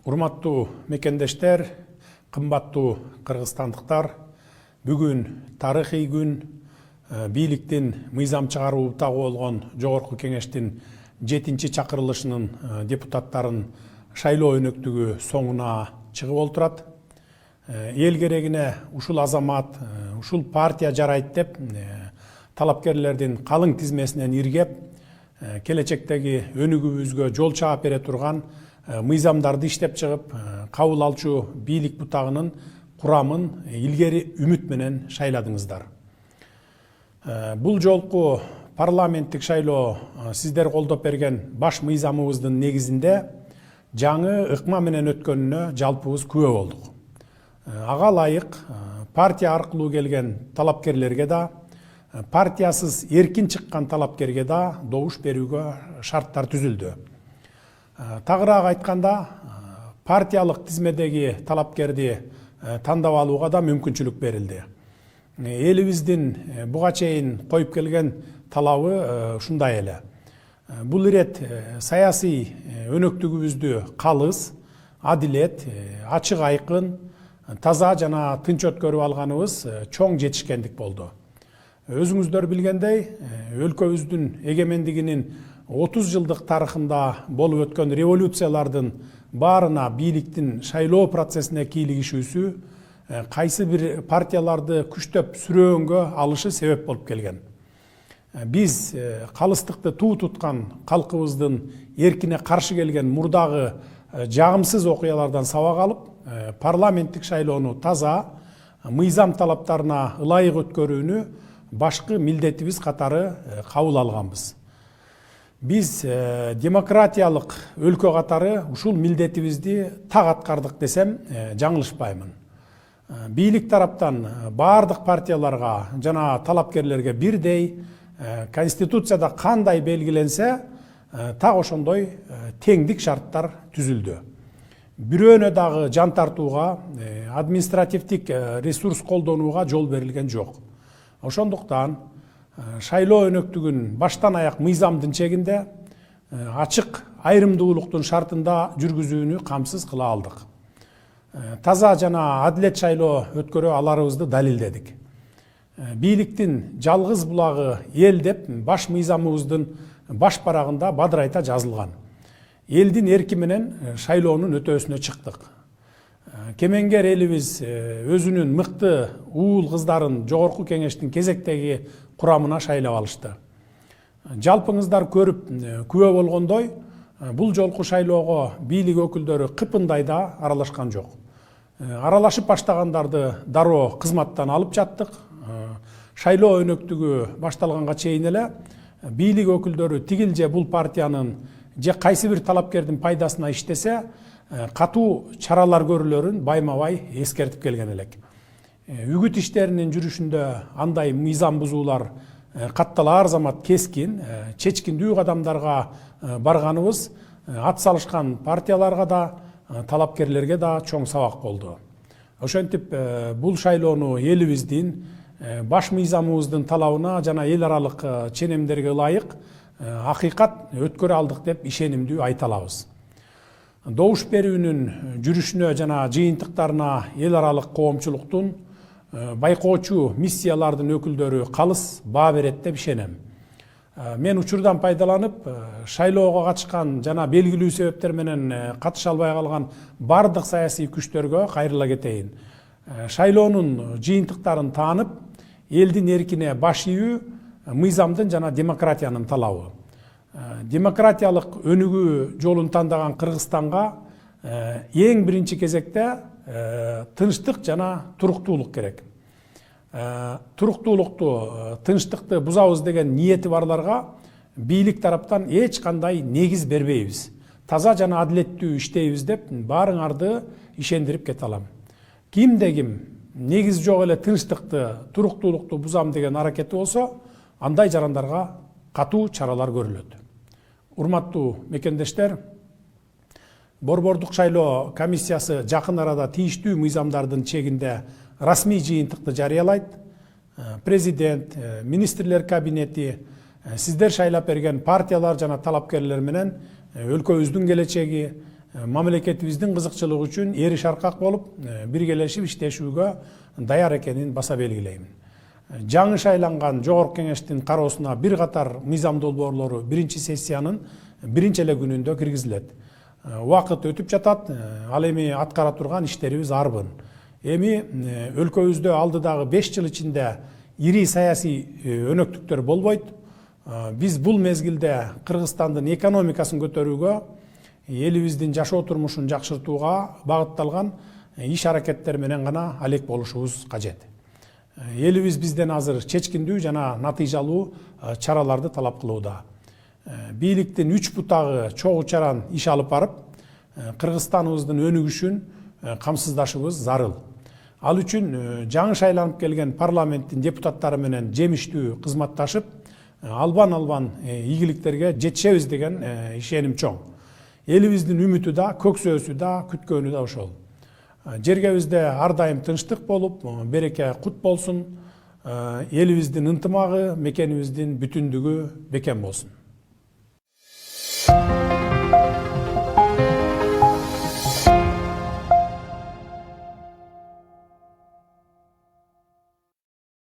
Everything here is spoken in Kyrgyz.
Урматтуу мекендештер, кымбаттуу кыргызстандыктар, бүгүн тарыхый күн, бийликтин мыйзам чыгаруу утагы болгон Жогорку Кеңештин 7-чи чакырылышынын депутаттарын шайлоо өнөктүгү соңуна чыгып олтурат. Эл керегине ушул азамат, ушул партия жарайт деп талапкерлердин калың тизмесинен иргеп, келечектеги өнүгүүбүзгө жол чаап бере турган мыйзамдарды иштеп чыгып, кабыл алчу бийлик бутагынын курамын илгери үмүт менен шайладыңыздар. Бул жолку парламенттик шайлоо сиздер колдоп берген баш мыйзамыбыздын негизинде жаңы ыкма менен өткөнүнө жалпыбыз күбө болдук. Ага ылайык партия аркылуу келген талапкерлерге да, партиясыз эркин чыккан талапкерге да добуш берүүгө шарттар түзүлдү. Тагыраак айтканда, партиялык тизмедеги талапкерди тандап алууга да мүмкүнчүлүк берилди. Элибиздин буга чейин коюп келген талабы ушундай эле. Бул ирет саясий өнөктүгүбүздү калыс, адилет, ачык айкын, таза жана тынч өткөрүп алганыбыз чоң жетишкендик болду. Өзүңүздөр билгендей, өлкөбүздүн эгемендигинин 30 жылдык тарыхында болуп өткөн революциялардын баарына бийликтин шайлоо процессине кийлигишүүсү кайсы бир партияларды күчтөп сүрөөнгө алышы себеп болуп келген. Биз калыстыкты туу туткан калкыбыздын эркине каршы келген мурдагы жагымсыз окуялардан сабак алып, парламенттик шайлоону таза, мыйзам талаптарына ылайык өткөрүүнү башкы милдетибиз катары кабыл алганбыз. Биз демократиялык өлкө катары ушул милдетибизди так аткардык десем жаңылышпаймын. Бийлик тараптан баардык партияларга жана талапкерлерге бирдей, Конституцияда кандай белгиленсе, так ошондой теңдик шарттар түзүлдү. Бирөөнө дагы жан тартууга, административдик ресурс колдонууга жол берилген жок. Ошондуктан шайлоо өнөктүгүн баштан аяк мыйзамдын чегинде, ачык айрымдуулуктун шартында жүргүзүүнү камсыз кыла алдык. Таза жана адилет шайлоо өткөрө аларыбызды далилдедик. Бийликтин жалгыз булагы эл деп баш мыйзамыбыздын баш барагында бадырайта жазылган. Элдин эрки менен шайлоонун өтөөсүнө чыктык. Кемеңгер элибиз өзүнүн мыкты уул кыздарын Жогорку Кеңештин кезектеги курамына шайлап алышты. Жалпыңыздар көрүп күбө болгондой, бул жолку шайлоого бийлик өкүлдөрү кыпындай да аралашкан жок. Аралашып баштагандарды дароо кызматтан алып жаттык. Шайлоо өнөктүгү башталганга чейин эле бийлик өкүлдөрү тигил же бул партиянын же кайсы бир талапкердин пайдасына иштесе, катуу чаралар көрүлөрүн байма-бай эскертип келген элек. Үгүт иштеринин жүрүшүндө андай мыйзам бузуулар катталаар замат кескин, чечкиндүү кадамдарга барганыбыз ат салышкан партияларга да, талапкерлерге да чоң сабак болду. Ошентип бул шайлоону элибиздин баш мыйзамыбыздын талабына жана эл аралык ченемдерге ылайык акыйкат өткөрө алдык деп ишенимдүү айта алабыз. Добуш берүүнүн жүрүшүнө жана жыйынтыктарына эл аралык коомчулуктун, байкоочу миссиялардын өкүлдөрү калыс баа берет деп ишенем. Мен учурдан пайдаланып, шайлоого катышкан жана белгилүү себептер менен катыша албай калган бардык саясий күчтөргө кайрыла кетейин. Шайлоонун жыйынтыктарын таанып, элдин эркине баш ийүү мыйзамдын жана демократиянын талабы. Демократиялык өнүгүү жолун тандаган Кыргызстанга эң биринчи кезекте тынчтык жана туруктуулук керек. Туруктуулукту, тынчтыкты бузабыз деген ниети барларга бийлик тараптан эч кандай негиз бербейбиз. Таза жана адилеттүү иштейбиз деп баарыңарды ишендирип кете алам. Кимде ким негиз жок эле тынчтыкты, туруктуулукту бузам деген аракети болсо, андай жарандарга катуу чаралар көрүлөт. Урматтуу мекендештер, Борбордук шайлоо комиссиясы жакын арада тийиштүү мыйзамдардын чегинде расмий жыйынтыкты жарыялайт. Президент, министрлер кабинети, сиздер шайлап берген партиялар жана талапкерлер менен өлкөбүздүн келечеги, мамлекетибиздин кызыкчылыгы үчүн эри шаркак болуп биргелешип иштешүүгө даяр экенин баса белгилейм. Жаңы шайланган Жогорку Кеңештин кароосуна бир катар мыйзам долбоорлору биринчи сессиянын биринчи эле күнүндө киргизилет. Убакыт өтүп жатат, ал эми аткара турган иштерибиз арбын. Эми өлкөбүздө алдыдагы 5 жыл ичинде ири саясий өнөктүктөр болбойт. Биз бул мезгилде Кыргызстандын экономикасын көтөрүүгө, элибиздин жашоо турмушун жакшыртууга багытталган иш аракеттер менен гана алек болушубуз кажет. Элибиз бизден азыр чечкиндүү жана натыйжалуу чараларды талап кылууда. Бийликтин 3 бутагы чогуу чаран иш алып барып, Кыргызстаныбыздын өнүгүшүн камсыздашыбыз зарыл. Ал үчүн жаңы шайланып келген парламенттин депутаттары менен жемиштүү кызматташып, албан ийгиликтерге жетишебиз деген ишеним чоң. Элибиздин үмүтү да, көксөөсү да, күткөнү да ошол. Жергебизде ар дайым тынчтык болуп, береке кут болсун. Элибиздин ынтымагы, мекенибиздин бүтүндүгү бекем болсун.